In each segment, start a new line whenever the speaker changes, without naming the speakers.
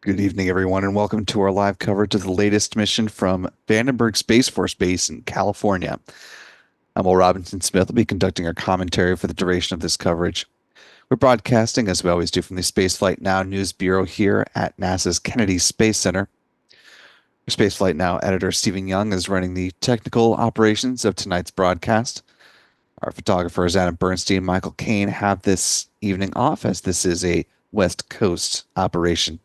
Good evening, everyone, and welcome to our live coverage of the latest mission from Vandenberg Space Force Base in California. I'm Will Robinson Smith. I'll be conducting our commentary for the duration of this coverage. We're broadcasting, as we always do, from the Spaceflight Now News Bureau here at NASA's Kennedy Space Center. Our Spaceflight Now editor Stephen Young is running the technical operations of tonight's broadcast. Our photographers Adam Bernstein and Michael Kane have this evening off, as this is a West Coast operation.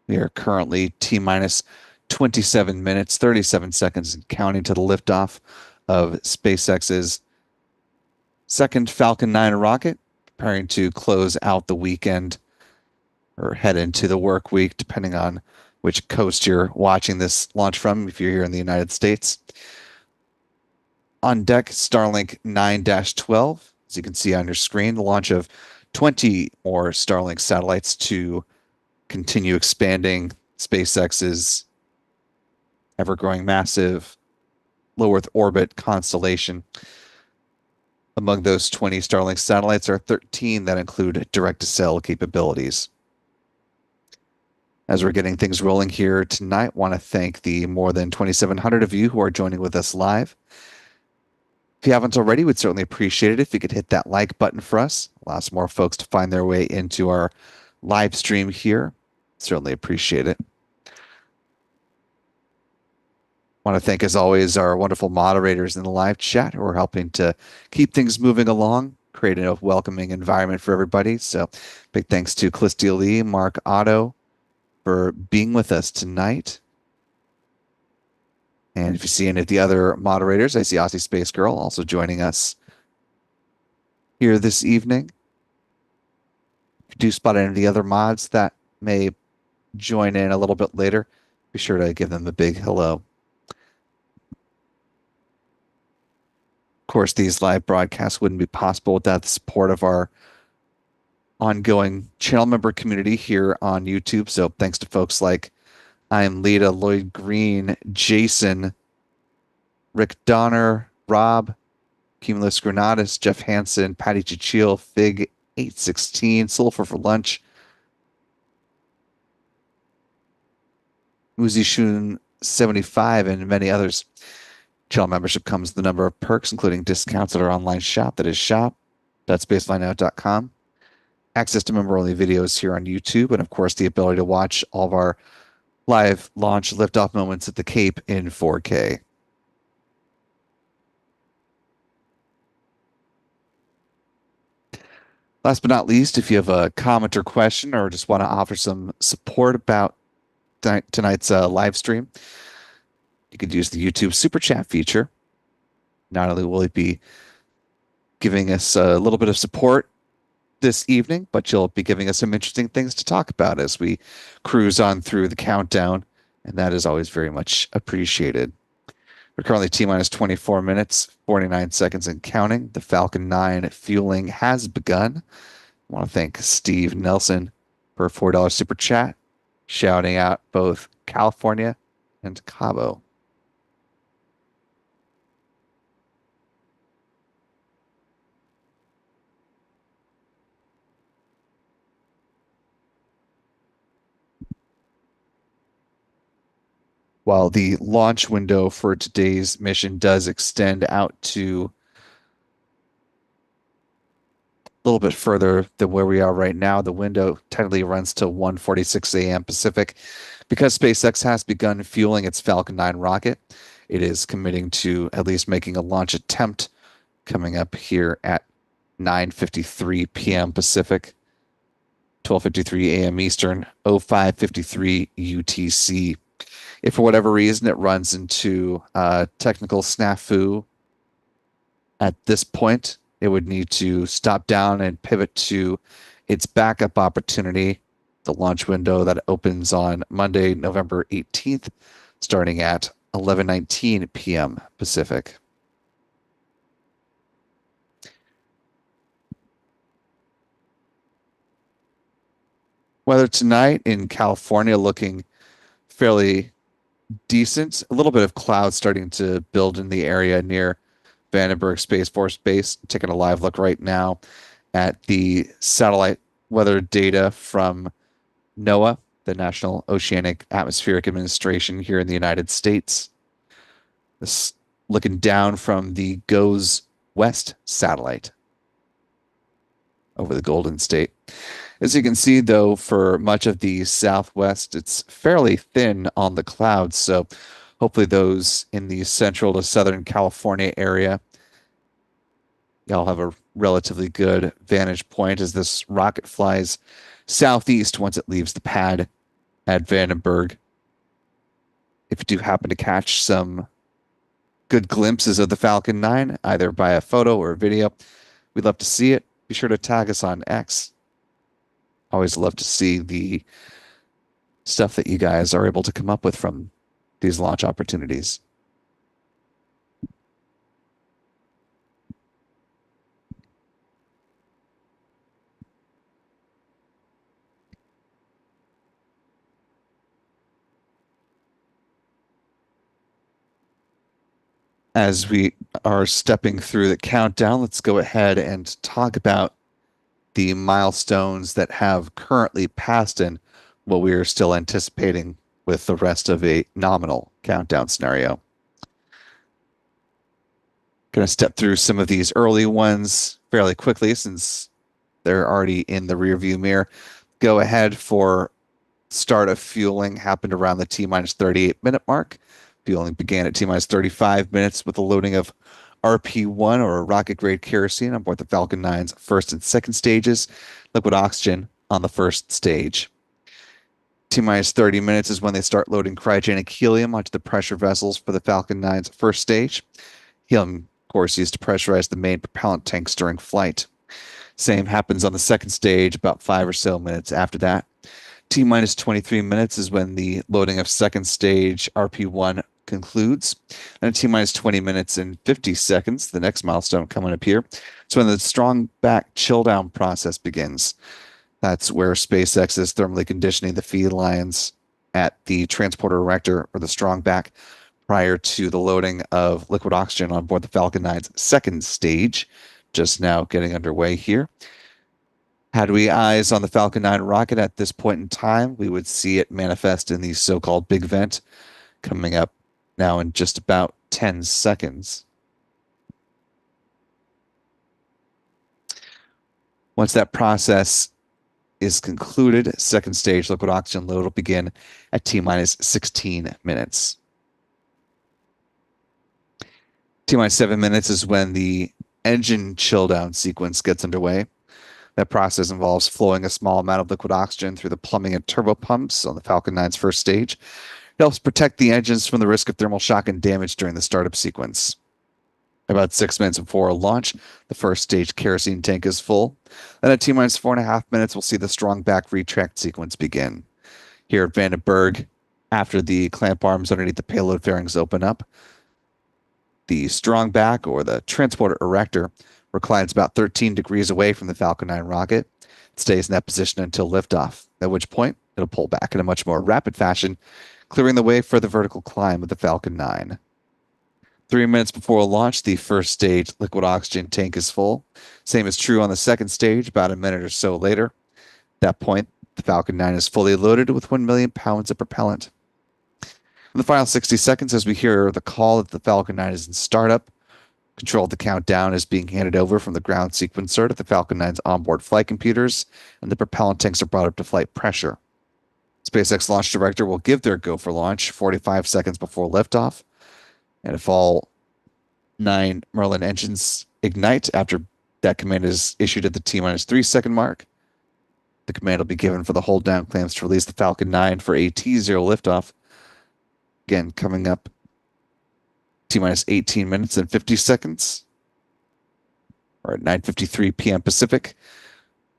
We are currently T minus 27 minutes, 37 seconds, and counting to the liftoff of SpaceX's second Falcon 9 rocket, preparing to close out the weekend or head into the work week, depending on which coast you're watching this launch from, if you're here in the United States. On deck, Starlink 9-12. As you can see on your screen, the launch of 20 more Starlink satellites to continue expanding SpaceX's ever-growing massive low Earth orbit constellation. Among those 20 Starlink satellites are 13 that include direct-to-cell capabilities. As we're getting things rolling here tonight, I want to thank the more than 2,700 of you who are joining with us live. If you haven't already, we'd certainly appreciate it if you could hit that like button for us. Allows more folks to find their way into our live stream here. Certainly appreciate it. Want to thank, as always, our wonderful moderators in the live chat who are helping to keep things moving along, creating a welcoming environment for everybody. So big thanks to Callistia Lee, Mark Otto for being with us tonight. And if you see any of the other moderators, I see Aussie Space Girl also joining us here this evening. If you do spot any of the other mods that may join in a little bit later, be sure to give them a big hello. Of course, these live broadcasts wouldn't be possible without the support of our ongoing channel member community here on YouTube. So thanks to folks like I am Lita, Lloyd Green, Jason, Rick Donner, Rob, Cumulus Granatus, Jeff Hansen, Patty Chichil, Fig 816, Sulfur for Lunch, Muzi Shun 75, and many others. Channel membership comes with a number of perks, including discounts at our online shop, that is shop.spaceflightnow.com, access to member-only videos here on YouTube, and of course the ability to watch all of our live launch liftoff moments at the Cape in 4K. Last but not least, if you have a comment or question or just want to offer some support about tonight's live stream, you could use the YouTube Super Chat feature. Not only will it be giving us a little bit of support this evening, but you'll be giving us some interesting things to talk about as we cruise on through the countdown, and that is always very much appreciated. We're currently T minus 24 minutes, 49 seconds and counting. The Falcon 9 fueling has begun. I want to thank Steve Nelson for a $4 super chat, shouting out both California and Cabo. While the launch window for today's mission does extend out to a little bit further than where we are right now, the window technically runs to 1:46 a.m. Pacific. Because SpaceX has begun fueling its Falcon 9 rocket, it is committing to at least making a launch attempt coming up here at 9:53 p.m. Pacific, 12:53 a.m. Eastern, 05:53 UTC. If for whatever reason it runs into technical snafu at this point, it would need to stop down and pivot to its backup opportunity, the launch window that opens on Monday, November 18th, starting at 11:19 p.m. Pacific. Weather tonight in California looking fairly decent. A little bit of cloud starting to build in the area near Vandenberg Space Force Base. Taking a live look right now at the satellite weather data from NOAA, the National Oceanic Atmospheric Administration here in the United States. This looking down from the GOES West satellite over the Golden State. As you can see, though, for much of the southwest, it's fairly thin on the clouds. So hopefully those in the central to southern California area, y'all have a relatively good vantage point as this rocket flies southeast once it leaves the pad at Vandenberg. If you do happen to catch some good glimpses of the Falcon 9, either by a photo or video, we'd love to see it. Be sure to tag us on X. Always love to see the stuff that you guys are able to come up with from these launch opportunities. As we are stepping through the countdown, let's go ahead and talk about the milestones that have currently passed and what we are still anticipating with the rest of a nominal countdown scenario. Going to step through some of these early ones fairly quickly since they're already in the rearview mirror. Go ahead for start of fueling happened around the T minus 38-minute mark. Fueling began at T minus 35 minutes with the loading of RP1 or rocket grade kerosene on board the Falcon 9's first and second stages, liquid oxygen on the first stage. T minus 30 minutes is when they start loading cryogenic helium onto the pressure vessels for the Falcon 9's first stage. Helium, of course, used to pressurize the main propellant tanks during flight. Same happens on the second stage about 5 or so minutes after that. T minus 23 minutes is when the loading of second stage RP1 concludes. And at T minus 20 minutes and 50 seconds, the next milestone coming up here, it's when the strong back chill down process begins. That's where SpaceX is thermally conditioning the feed lines at the transporter erector or the strong back prior to the loading of liquid oxygen on board the Falcon 9's second stage, just now getting underway here. Had we eyes on the Falcon 9 rocket at this point in time, we would see it manifest in the so-called big vent coming up now in just about 10 seconds. Once that process is concluded, second stage liquid oxygen load will begin at T minus 16 minutes. T minus 7 minutes is when the engine chill down sequence gets underway. That process involves flowing a small amount of liquid oxygen through the plumbing and turbo pumps on the Falcon 9's first stage. It helps protect the engines from the risk of thermal shock and damage during the startup sequence. About 6 minutes before launch, the first stage kerosene tank is full. Then at T minus 4.5 minutes, we'll see the strong back retract sequence begin. Here at Vandenberg, after the clamp arms underneath the payload fairings open up, the strong back or the transporter erector reclines about 13 degrees away from the Falcon 9 rocket. It stays in that position until liftoff, at which point it'll pull back in a much more rapid fashion, clearing the way for the vertical climb of the Falcon 9. 3 minutes before launch, the first stage liquid oxygen tank is full. Same is true on the second stage, about a minute or so later. At that point, the Falcon 9 is fully loaded with 1 million pounds of propellant. In the final 60 seconds, as we hear the call that the Falcon 9 is in startup, control of the countdown is being handed over from the ground sequencer to the Falcon 9's onboard flight computers, and the propellant tanks are brought up to flight pressure. SpaceX launch director will give their go for launch 45 seconds before liftoff, and if all 9 Merlin engines ignite after that command is issued at the T-minus 3-second mark, the command will be given for the hold down clamps to release the Falcon 9 for a T0 liftoff. Again, coming up T-minus 18 minutes and 50 seconds, or at 9:53 p.m. Pacific,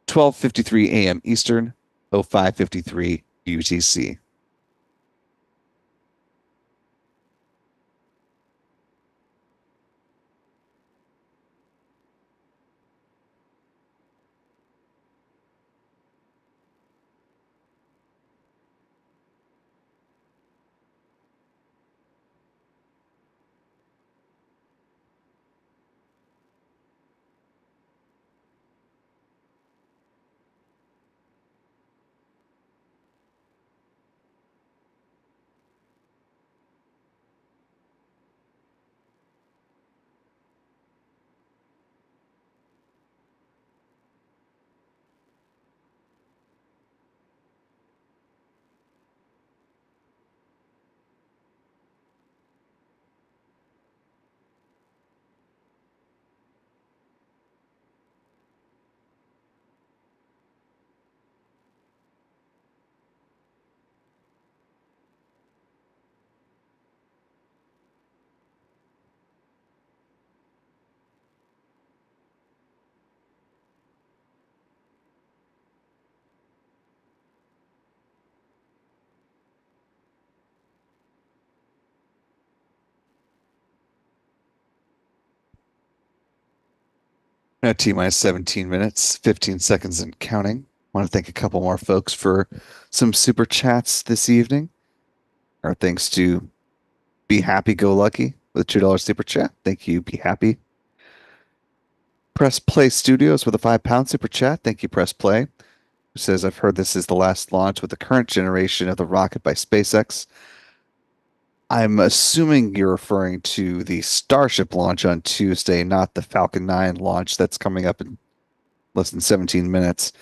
12:53 a.m. Eastern, 05:53 UTC. T minus 17 minutes, 15 seconds and counting. Want to thank a couple more folks for some super chats this evening. Our thanks to Be Happy Go Lucky with a $2 super chat. Thank you, Be Happy. Press Play Studios with a £5 super chat. Thank you, Press Play. Who says, I've heard this is the last launch with the current generation of the rocket by SpaceX. I'm assuming you're referring to the Starship launch on Tuesday, not the Falcon 9 launch that's coming up in less than 17 minutes.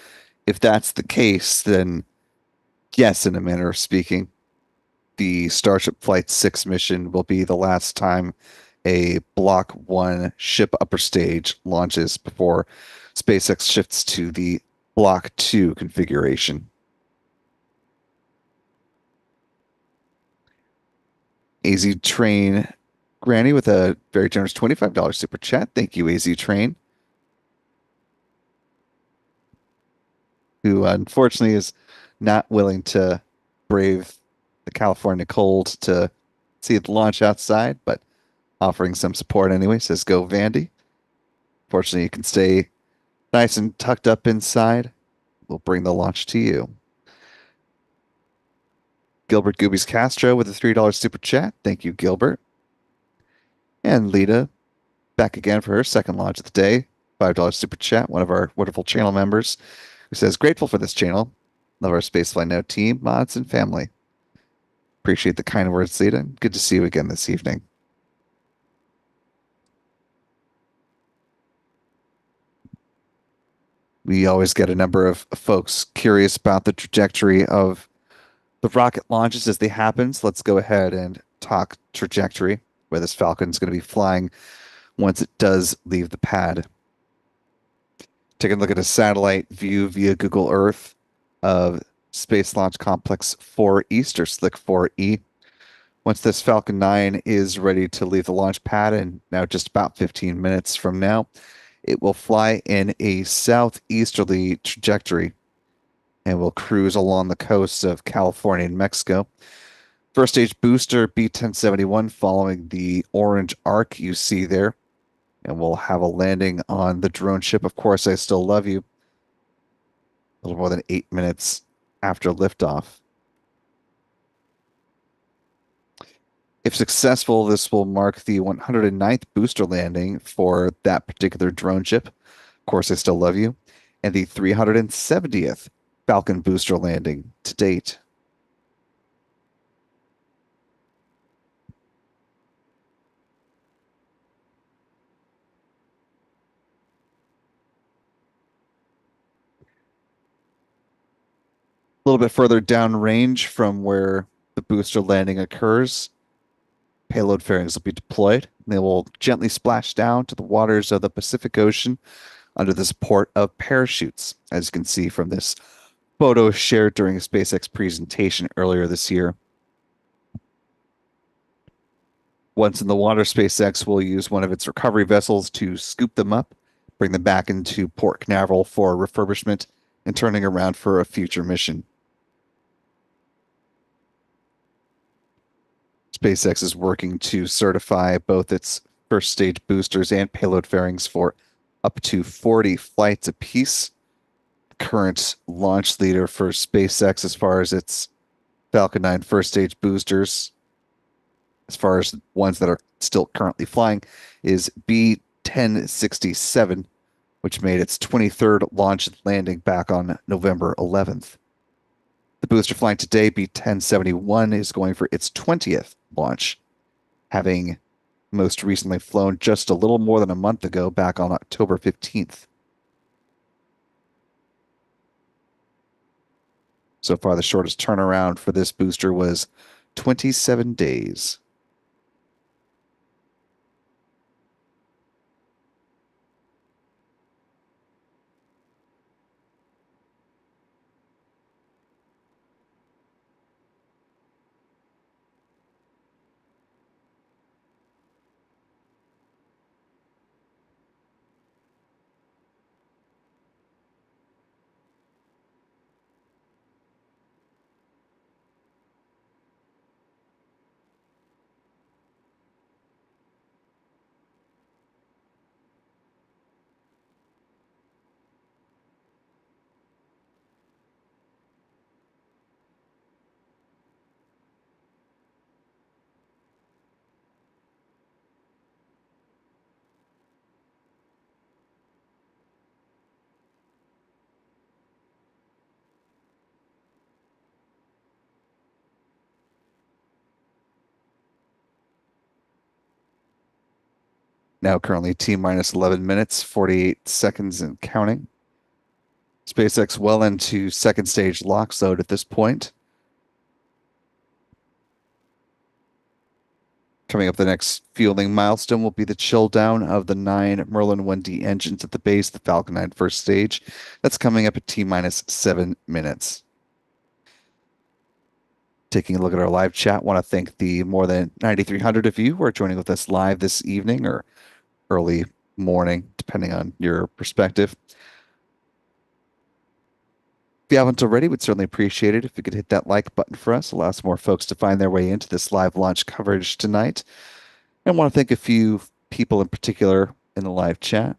If that's the case, then yes, in a manner of speaking, the Starship Flight 6 mission will be the last time a Block 1 ship upper stage launches before SpaceX shifts to the Block 2 configuration. AZ Train Granny with a very generous $25 super chat. Thank you, AZ Train, who unfortunately is not willing to brave the California cold to see the launch outside, but offering some support anyway. Says, go Vandy. Fortunately, you can stay nice and tucked up inside. We'll bring the launch to you. Gilbert Goobies Castro with a $3 super chat. Thank you, Gilbert. And Lita back again for her second launch of the day. $5 super chat, one of our wonderful channel members, who says, grateful for this channel. Love our Spacefly Now team, mods, and family. Appreciate the kind words, Lita. Good to see you again this evening. We always get a number of folks curious about the trajectory of the rocket launches as they happen. So let's go ahead and talk trajectory, where this Falcon is going to be flying once it does leave the pad. Taking a look at a satellite view via Google Earth of Space Launch Complex 4 East, or Slick 4E. Once this Falcon 9 is ready to leave the launch pad, and now just about 15 minutes from now, it will fly in a southeasterly trajectory and will cruise along the coasts of California and Mexico. First stage booster B-1071 following the orange arc you see there, and we'll have a landing on the drone ship. Of course, I Still Love You, a little more than 8 minutes after liftoff. If successful, this will mark the 109th booster landing for that particular drone ship. Of course, I Still Love You, and the 370th Falcon booster landing to date. A little bit further downrange from where the booster landing occurs, payload fairings will be deployed. They will gently splash down to the waters of the Pacific Ocean under the support of parachutes, as you can see from this photo shared during a SpaceX presentation earlier this year. Once in the water, SpaceX will use one of its recovery vessels to scoop them up, bring them back into Port Canaveral for refurbishment, and turning around for a future mission. SpaceX is working to certify both its first stage boosters and payload fairings for up to 40 flights apiece. The current launch leader for SpaceX, as far as its Falcon 9 first stage boosters, as far as ones that are still currently flying, is B-1067, which made its 23rd launch and landing back on November 11th. The booster flying today, B-1071, is going for its 20th launch, having most recently flown just a little more than a month ago, back on October 15th. So far, the shortest turnaround for this booster was 27 days. Now currently T minus 11 minutes, 48 seconds and counting. SpaceX well into second stage lock load at this point. Coming up, the next fielding milestone will be the chill down of the 9 Merlin 1D engines at the base, the Falcon 9 first stage. That's coming up at T minus 7 minutes. Taking a look at our live chat, want to thank the more than 9,300 of you who are joining with us live this evening or early morning, depending on your perspective. If you haven't already, we'd certainly appreciate it if you could hit that like button for us. Allows more folks to find their way into this live launch coverage tonight. And want to thank a few people in particular in the live chat.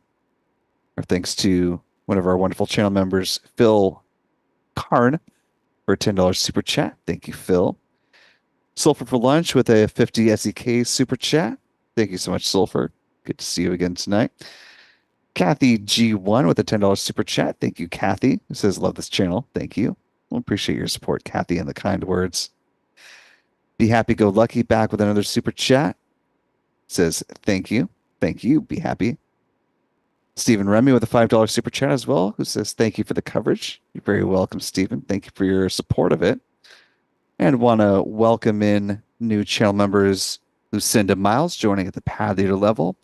Our thanks to one of our wonderful channel members, Phil Karn, for a $10 super chat. Thank you, Phil. Sulfur for Lunch with a 50 SEK super chat. Thank you so much, Sulfur. Good to see you again tonight. Kathy G1 with a $10 super chat. Thank you, Kathy, who says, love this channel. Thank you. Well, appreciate your support, Kathy, and the kind words. Be Happy Go Lucky back with another super chat. Says, thank you. Thank you. Be happy. Stephen Remy with a $5 super chat as well, who says, thank you for the coverage. You're very welcome, Stephen. Thank you for your support of it. And want to welcome in new channel members Lucinda Miles joining at the Pad Leader level.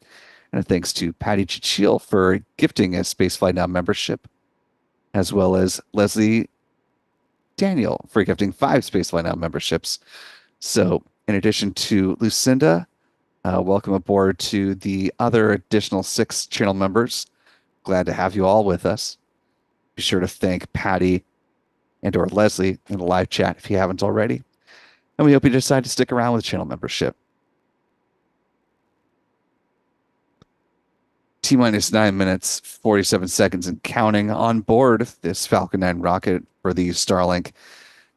And thanks to Patty Chichil for gifting a Spaceflight Now membership, as well as Leslie Daniel for gifting 5 Spaceflight Now memberships. So in addition to Lucinda, welcome aboard to the other additional 6 channel members. Glad to have you all with us. Be sure to thank Patty and or Leslie in the live chat if you haven't already. And we hope you decide to stick around with channel membership. T minus 9 minutes, 47 seconds and counting on board this Falcon 9 rocket for the Starlink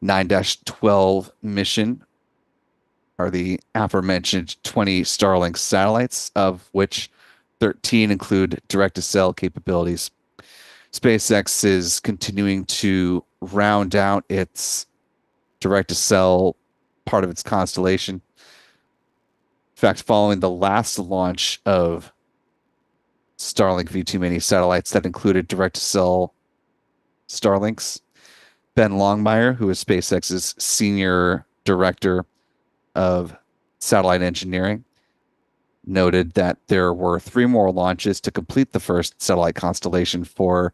9-12 mission are the aforementioned 20 Starlink satellites, of which 13 include direct-to-cell capabilities. SpaceX is continuing to round out its direct-to-cell part of its constellation. In fact, following the last launch of Starlink V2 mini satellites that included direct-to-cell Starlinks, Ben Longmire, who is SpaceX's senior director of satellite engineering, noted that there were 3 more launches to complete the first satellite constellation for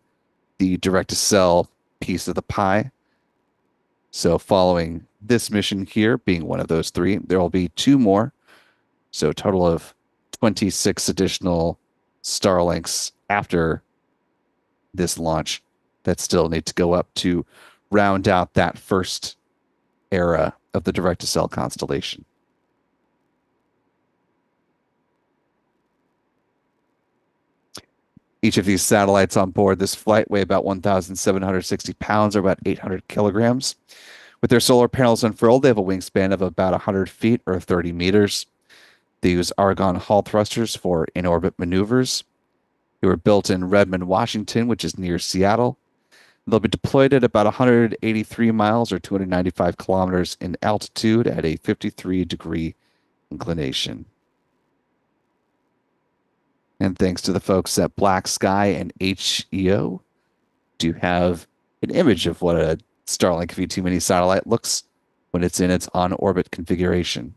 the direct-to-cell piece of the pie. So following this mission here being one of those 3, there will be 2 more. So a total of 26 additional Starlinks after this launch that still need to go up to round out that first era of the direct-to-cell constellation. Each of these satellites on board this flight weigh about 1,760 pounds or about 800 kilograms. With their solar panels unfurled, they have a wingspan of about 100 feet or 30 meters. They use Argon Hall thrusters for in-orbit maneuvers. They were built in Redmond, Washington, which is near Seattle. They'll be deployed at about 183 miles or 295 kilometers in altitude at a 53-degree inclination. And thanks to the folks at Black Sky and HEO, do have an image of what a Starlink V2 mini satellite looks when it's in its on-orbit configuration.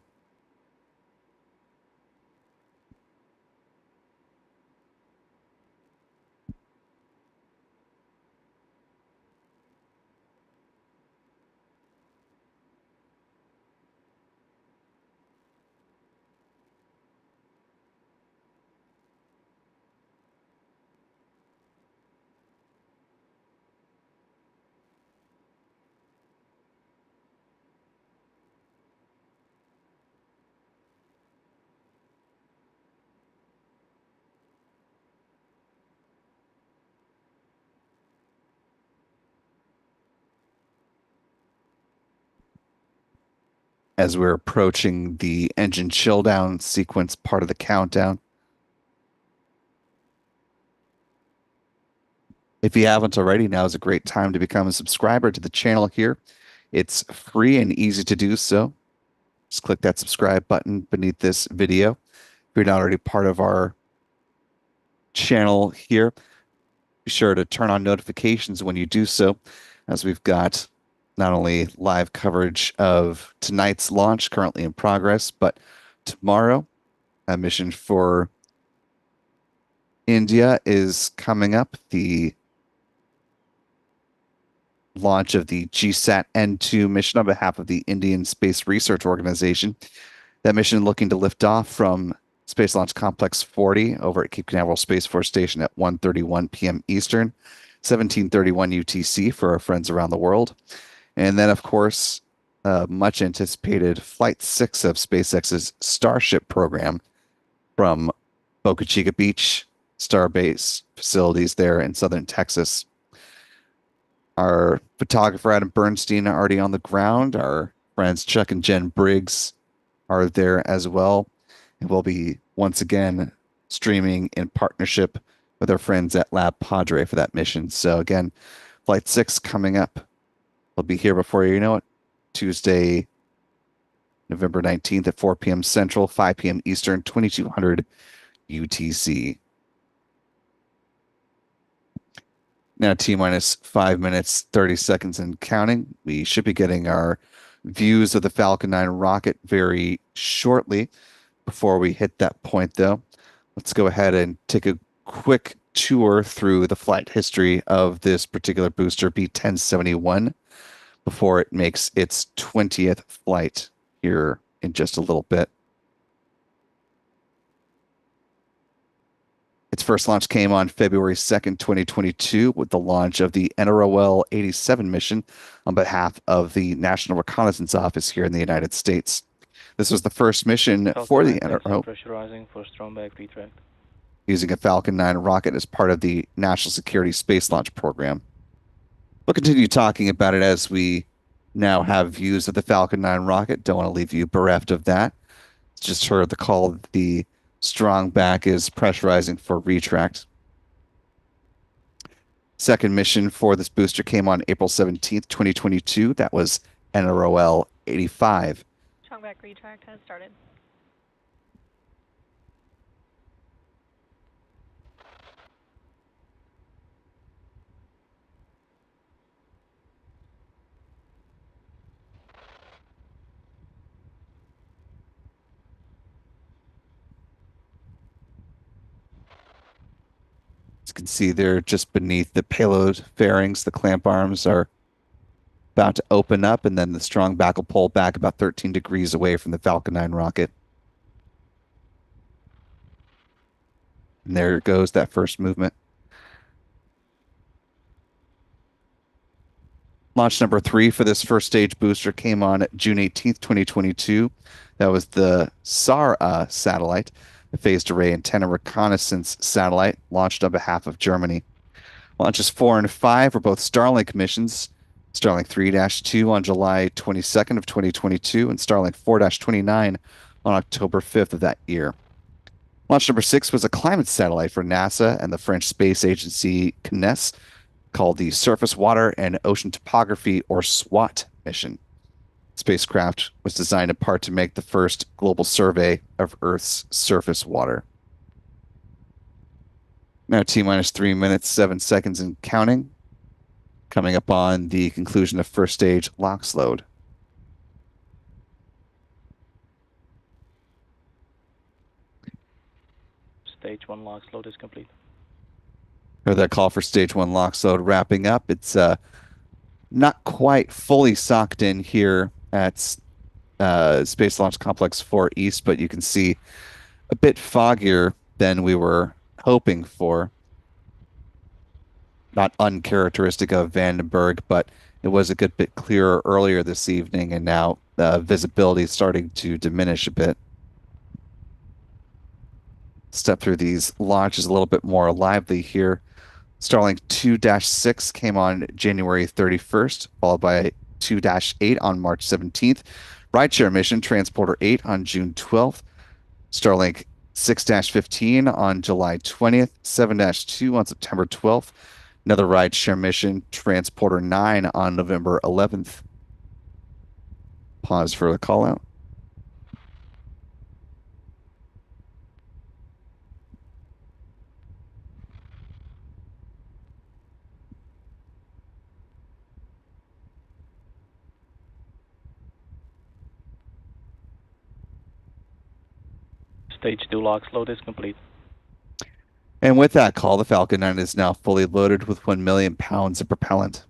As we're approaching the engine chill down sequence part of the countdown. If you haven't already, now is a great time to become a subscriber to the channel here. It's free and easy to do so. Just click that subscribe button beneath this video. If you're not already part of our channel here. Be sure to turn on notifications when you do so, as we've got not only live coverage of tonight's launch currently in progress, but tomorrow, a mission for India is coming up. The launch of the GSAT N2 mission on behalf of the Indian Space Research Organization. That mission looking to lift off from Space Launch Complex 40 over at Cape Canaveral Space Force Station at 1:31 p.m. Eastern, 17:31 UTC for our friends around the world. And then, of course, much anticipated Flight 6 of SpaceX's Starship program from Boca Chica Beach Starbase facilities there in southern Texas. Our photographer Adam Bernstein are already on the ground. Our friends Chuck and Jen Briggs are there as well. And we'll be once again streaming in partnership with our friends at Lab Padre for that mission. So again, Flight 6 coming up. We'll be here before you know it. Tuesday, November 19th at 4 p.m. Central, 5 p.m. Eastern, 2200 UTC. Now, T minus 5 minutes, 30 seconds and counting. We should be getting our views of the Falcon 9 rocket very shortly. Before we hit that point, though, let's go ahead and take a quick tour through the flight history of this particular booster, B-1071, before it makes its 20th flight here in just a little bit. Its first launch came on February 2nd, 2022, with the launch of the NROL 87 mission on behalf of the National Reconnaissance Office here in the United States. This was the first mission for the NRO,
pressurizing for strong back retract,
using a Falcon 9 rocket as part of the National Security Space Launch Program. We'll continue talking about it as we now have views of the Falcon 9 rocket. Don't want to leave you bereft of that. Just heard the call that the strong back is pressurizing for retract. Second mission for this booster came on April 17th, 2022. That was NROL 85.
Strong back retract has started.
You can see there just beneath the payload fairings, the clamp arms are about to open up, and then the strong back will pull back about 13 degrees away from the Falcon 9 rocket. And there goes that first movement. Launch number 3 for this first stage booster came on June 18th, 2022. That was the SAR satellite, the phased array antenna reconnaissance satellite launched on behalf of Germany. Launches 4 and 5 were both Starlink missions. Starlink 3-2 on July 22nd of 2022 and Starlink 4-29 on October 5th of that year. Launch number 6 was a climate satellite for NASA and the French space agency CNES, called the Surface Water and Ocean Topography, or SWOT, mission. Spacecraft was designed in part to make the first global survey of Earth's surface water. Now T minus 3 minutes, 7 seconds and counting. Coming up on the conclusion of first stage LOX load.
Stage 1 LOX load is complete.
Heard that call for stage 1 LOX load wrapping up. It's not quite fully socked in here at Space Launch Complex 4 East, but you can see a bit foggier than we were hoping for. Not uncharacteristic of Vandenberg, but it was a good bit clearer earlier this evening, and now visibility is starting to diminish a bit. Step through these launches a little bit more lively here. Starlink 2-6 came on January 31st, followed by 2-8 on March 17th. Rideshare mission Transporter 8 on June 12th. Starlink 6-15 on July 20th. 7-2 on September 12th. Another rideshare mission Transporter 9 on November 11th. Pause for the call out.
Stage 2 lock slot is complete.
And with that call, the Falcon 9 is now fully loaded with 1 million pounds of propellant.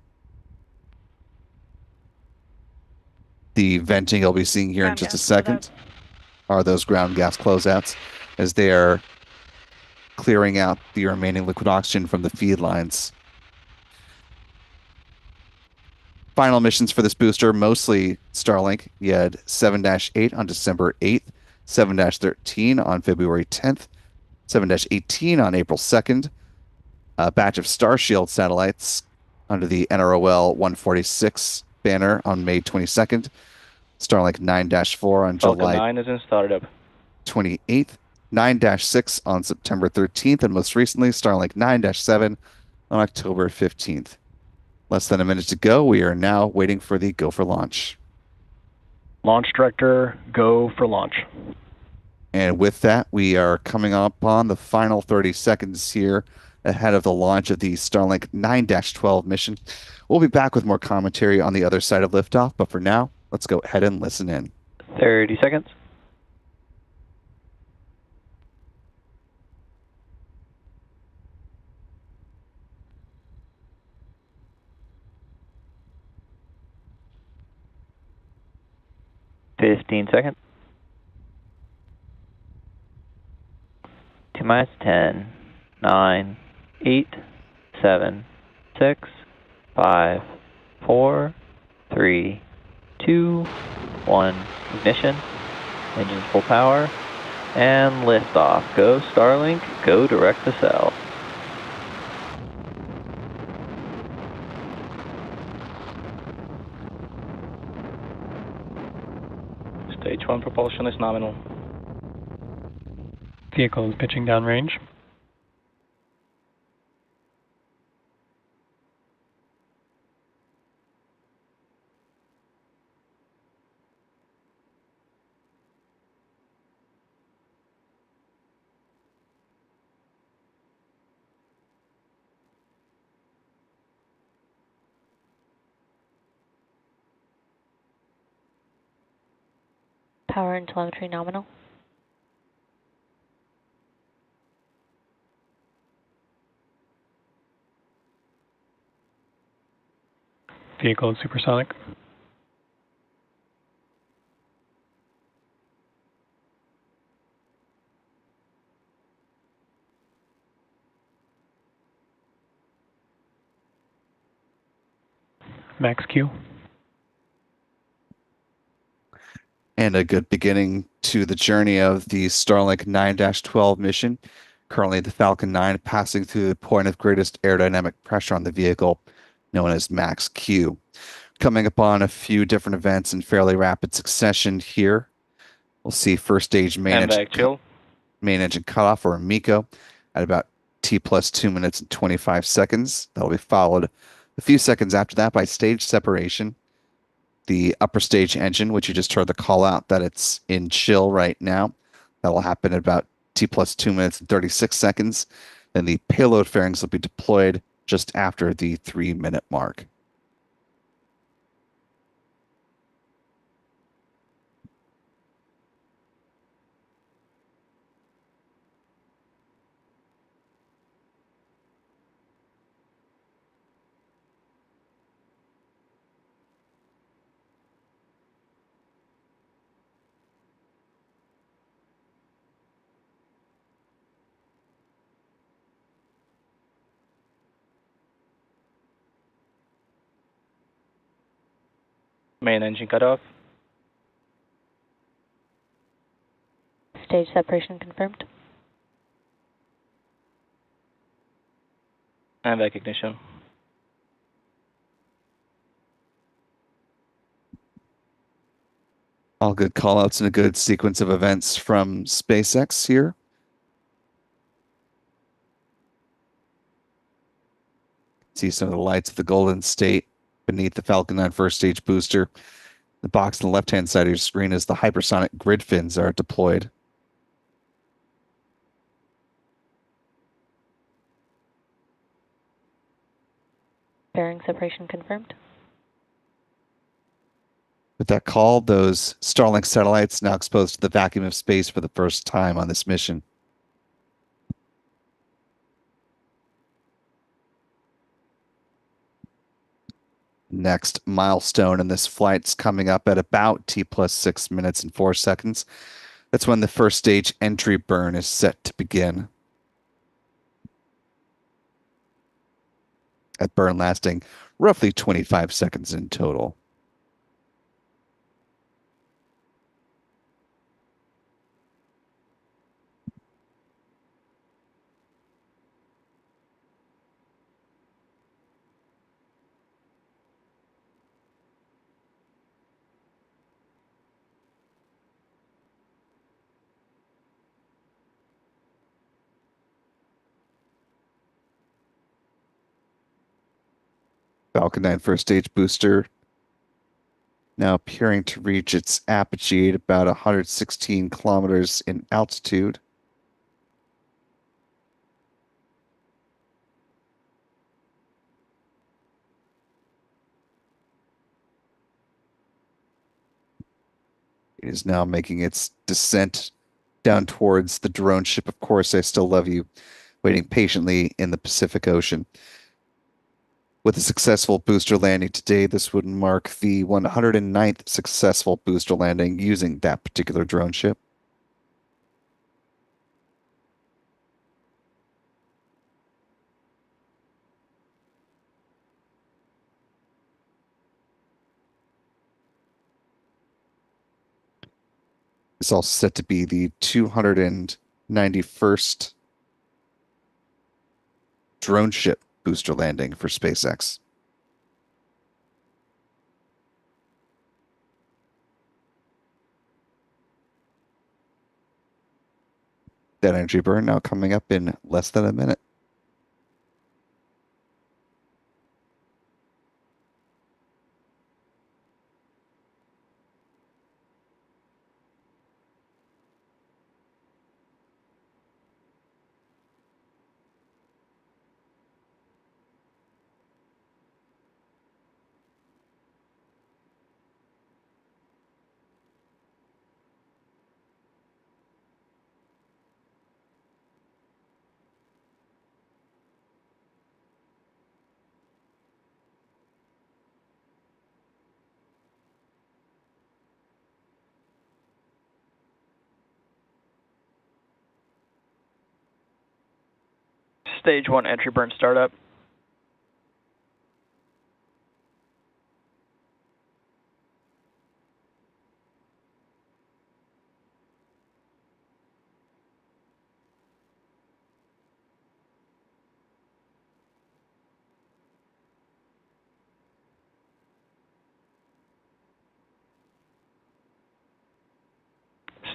The venting you'll be seeing here in
Ground
just a
gas
second are those ground gas closeouts as they are clearing out the remaining liquid oxygen from the feed lines. Final missions for this booster, mostly Starlink. You had 7-8 on December 8th, 7-13 on February 10th, 7-18 on April 2nd, a batch of Starshield satellites under the NROL 146 banner on May 22nd, Starlink 9-4 on
Falcon
July
9 is in startup.
28th, 9-6 on September 13th, and most recently, Starlink 9-7 on October 15th. Less than a minute to go. We are now waiting for the go for launch.
Launch director, go for launch.
And with that, we are coming up on the final 30 seconds here ahead of the launch of the Starlink 9-12 mission. We'll be back with more commentary on the other side of liftoff, but for now, let's go ahead and listen in.
30 seconds. $15. T-minus 10, 9, 8, 7, 6, 5, 4, 3, 2, 1. Ignition. Engines full power. And liftoff. Go Starlink. Go direct to cell. Stage 1 propulsion is nominal.
Vehicle is pitching downrange.
Power and telemetry nominal.
Vehicle is supersonic. Max Q.
And a good beginning to the journey of the Starlink 9-12 mission. Currently, the Falcon 9 passing through the point of greatest aerodynamic pressure on the vehicle, known as max Q. Coming upon a few different events in fairly rapid succession here. We'll see first stage main engine cutoff, or MECO, at about T plus 2 minutes and 25 seconds. That'll be followed a few seconds after that by stage separation. The upper stage engine, which you just heard the call out that it's in chill right now, that'll happen at about T plus 2 minutes and 36 seconds. Then the payload fairings will be deployed just after the 3-minute mark.
Main engine cutoff.
Stage separation confirmed.
And back ignition.
All good callouts and a good sequence of events from SpaceX here. See some of the lights of the Golden State beneath the Falcon 9 first stage booster. The box on the left-hand side of your screen is the hypersonic grid fins are deployed.
Bearing separation confirmed.
With that call, those Starlink satellites now exposed to the vacuum of space for the first time on this mission. Next milestone in this flight's coming up at about T plus 6 minutes and 4 seconds. That's when the first stage entry burn is set to begin. That burn lasting roughly 25 seconds in total. Falcon 9 first stage booster now appearing to reach its apogee at about 116 kilometers in altitude. It is now making its descent down towards the drone ship, Of Course I Still Love You, waiting patiently in the Pacific Ocean. With a successful booster landing today, this would mark the 109th successful booster landing using that particular drone ship. It's also set to be the 291st drone ship booster landing for SpaceX. That energy burn now coming up in less than a minute.
Stage 1 entry burn startup.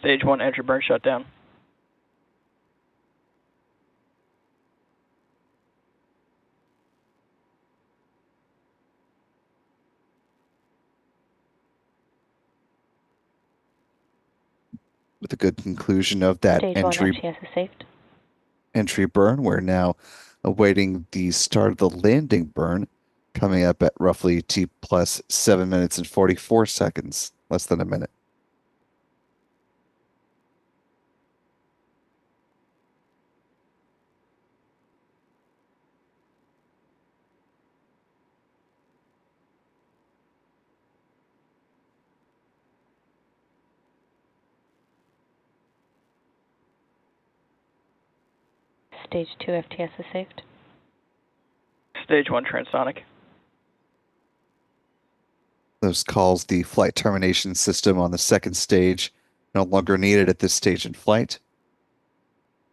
Stage 1 entry burn shutdown.
With a good conclusion of that
Stage 1 FTS is saved.
entry burn, we're now awaiting the start of the landing burn, coming up at roughly T plus 7 minutes and 44 seconds, less than a minute.
Stage 2 FTS is saved.
Stage 1 transonic.
Those calls, the flight termination system on the second stage, no longer needed at this stage in flight.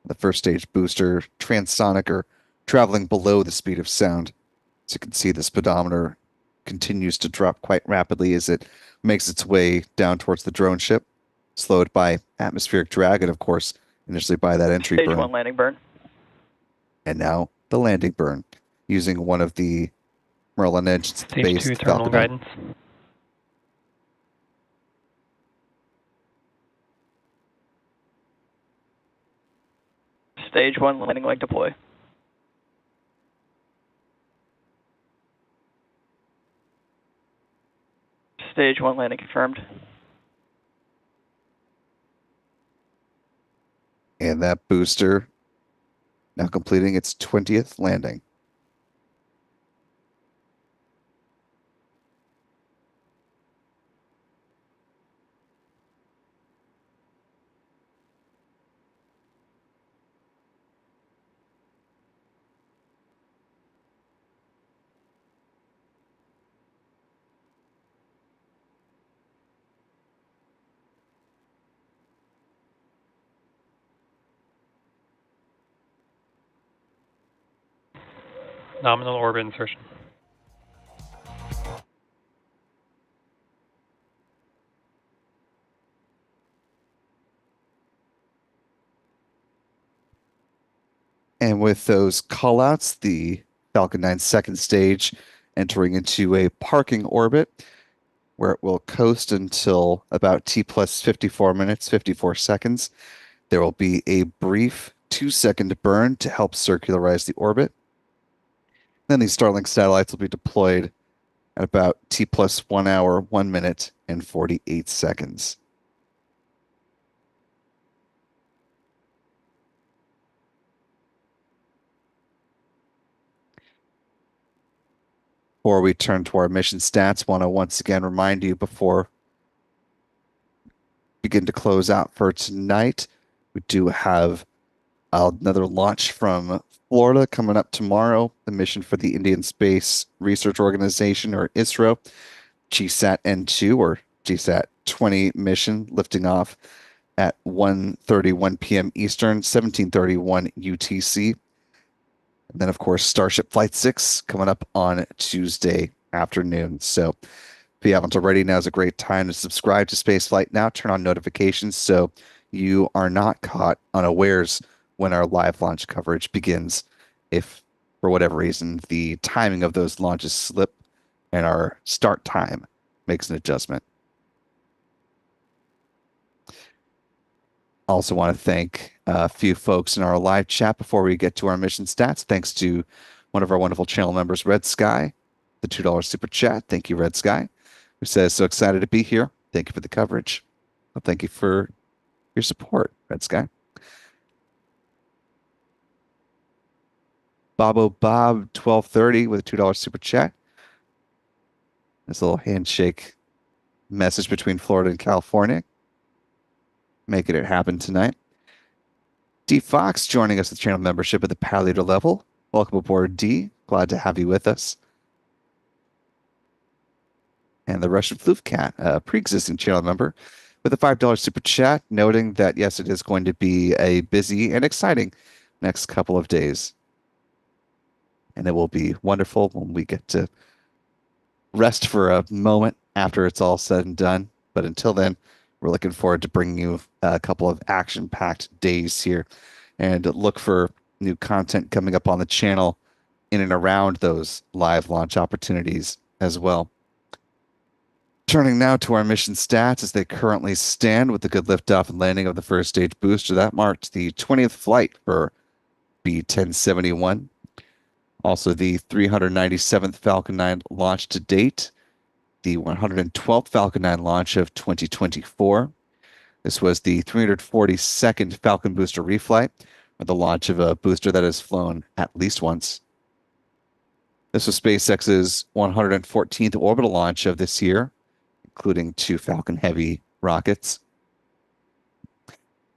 The first stage booster, transonic, or traveling below the speed of sound. As you can see, the speedometer continues to drop quite rapidly as it makes its way down towards the drone ship, slowed by atmospheric drag and, of course, initially by that entry
Stage
burn.
1 landing burn.
And now the landing burn, using one of the Merlin engines at the base.
Stage 2 terminal guidance.
Stage 1 landing leg deploy. Stage 1 landing confirmed.
And that booster now completing its 20th landing.
Nominal orbit insertion.
And with those callouts, the Falcon 9 second stage entering into a parking orbit where it will coast until about T plus 54 minutes, 54 seconds. There will be a brief 2-second burn to help circularize the orbit. Then these Starlink satellites will be deployed at about T plus 1 hour, 1 minute, and 48 seconds. Before we turn to our mission stats, want to once again remind you before begin to close out for tonight, we do have another launch from Florida coming up tomorrow. The mission for the Indian Space Research Organization, or ISRO, GSAT N2 or GSAT 20 mission lifting off at 1:31 p.m. Eastern, 17:31 UTC. And then, of course, Starship Flight 6 coming up on Tuesday afternoon. So if you haven't already, now is a great time to subscribe to Spaceflight Now. Turn on notifications so you are not caught unawares when our live launch coverage begins. If, for whatever reason, the timing of those launches slip and our start time makes an adjustment. Also want to thank a few folks in our live chat before we get to our mission stats. Thanks to one of our wonderful channel members, Red Sky, the $2 super chat. Thank you, Red Sky, who says, so excited to be here. Thank you for the coverage. Well, thank you for your support, Red Sky. Bobo Bob 1230 with a $2 super chat. This little handshake message between Florida and California. Making it happen tonight. D Fox joining us with channel membership at the Pal Leader level. Welcome aboard, D. Glad to have you with us. And the Russian Floof Cat, a pre-existing channel member, with a $5 super chat, noting that yes, it is going to be a busy and exciting next couple of days. And it will be wonderful when we get to rest for a moment after it's all said and done. But until then, we're looking forward to bringing you a couple of action-packed days here, and look for new content coming up on the channel in and around those live launch opportunities as well. Turning now to our mission stats as they currently stand with the good liftoff and landing of the first stage booster. That marked the 20th flight for B-1071. Also the 397th Falcon 9 launch to date. The 112th Falcon 9 launch of 2024. This was the 342nd Falcon booster reflight, or the launch of a booster that has flown at least once. This was SpaceX's 114th orbital launch of this year, including 2 Falcon Heavy rockets.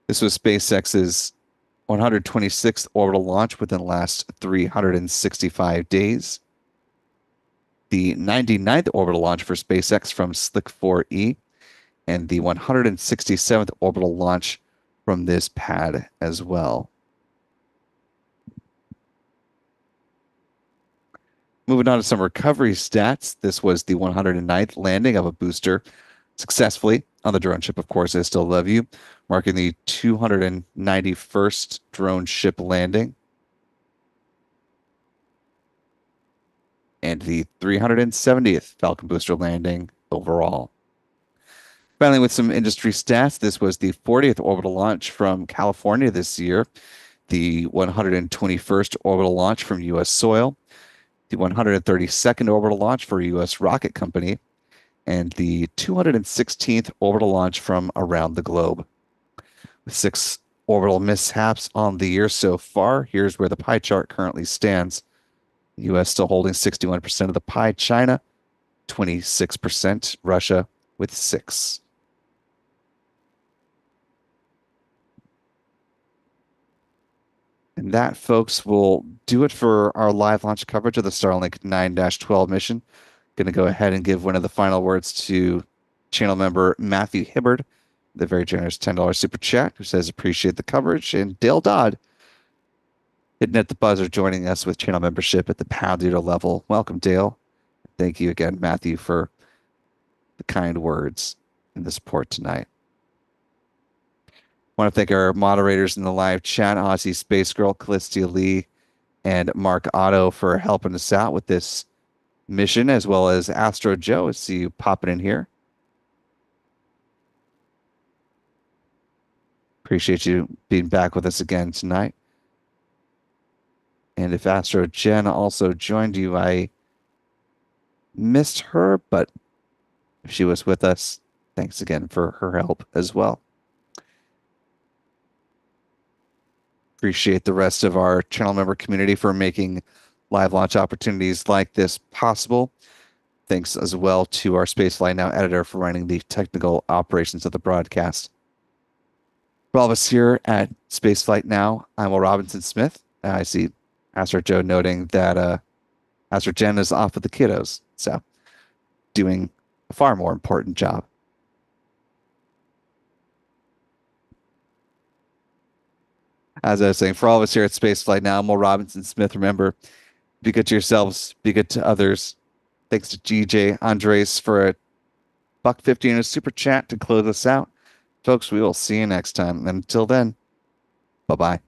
This was SpaceX's 126th orbital launch within the last 365 days. The 99th orbital launch for SpaceX from Slick 4E, and the 167th orbital launch from this pad as well. Moving on to some recovery stats. This was the 109th landing of a booster successfully on the drone ship, of course, I Still Love You, marking the 291st drone ship landing. And the 370th Falcon booster landing overall. Finally, with some industry stats, this was the 40th orbital launch from California this year, the 121st orbital launch from U.S. soil, the 132nd orbital launch for a U.S. rocket company, and the 216th orbital launch from around the globe. With 6 orbital mishaps on the year so far, here's where the pie chart currently stands. The U.S. still holding 61% of the pie, China 26%, Russia with 6. And that, folks, will do it for our live launch coverage of the Starlink 9-12 mission. Going to go ahead and give one of the final words to channel member Matthew Hibbard, the very generous $10 super chat, who says, appreciate the coverage. And Dale Dodd, hitting at the buzzer, joining us with channel membership at the pound eater level. Welcome, Dale. Thank you again, Matthew, for the kind words and the support tonight. I want to thank our moderators in the live chat, Aussie Space Girl, Callistia Lee, and Mark Otto for helping us out with this mission, as well as Astro Joe. I see you popping in here. Appreciate you being back with us again tonight. And if Astro Jen also joined you, I missed her, but if she was with us, thanks again for her help as well. Appreciate the rest of our channel member community for making live launch opportunities like this possible. Thanks as well to our Spaceflight Now editor for running the technical operations of the broadcast. For all of us here at Spaceflight Now, I'm Will Robinson Smith. I see Astro Joe noting that Astro Jen is off with the kiddos, so doing a far more important job. As I was saying, for all of us here at Spaceflight Now, I'm Will Robinson Smith. Remember, be good to yourselves, be good to others. Thanks to GJ Andres for a $1.50 in a super chat to close us out. Folks, we will see you next time. And until then, bye-bye.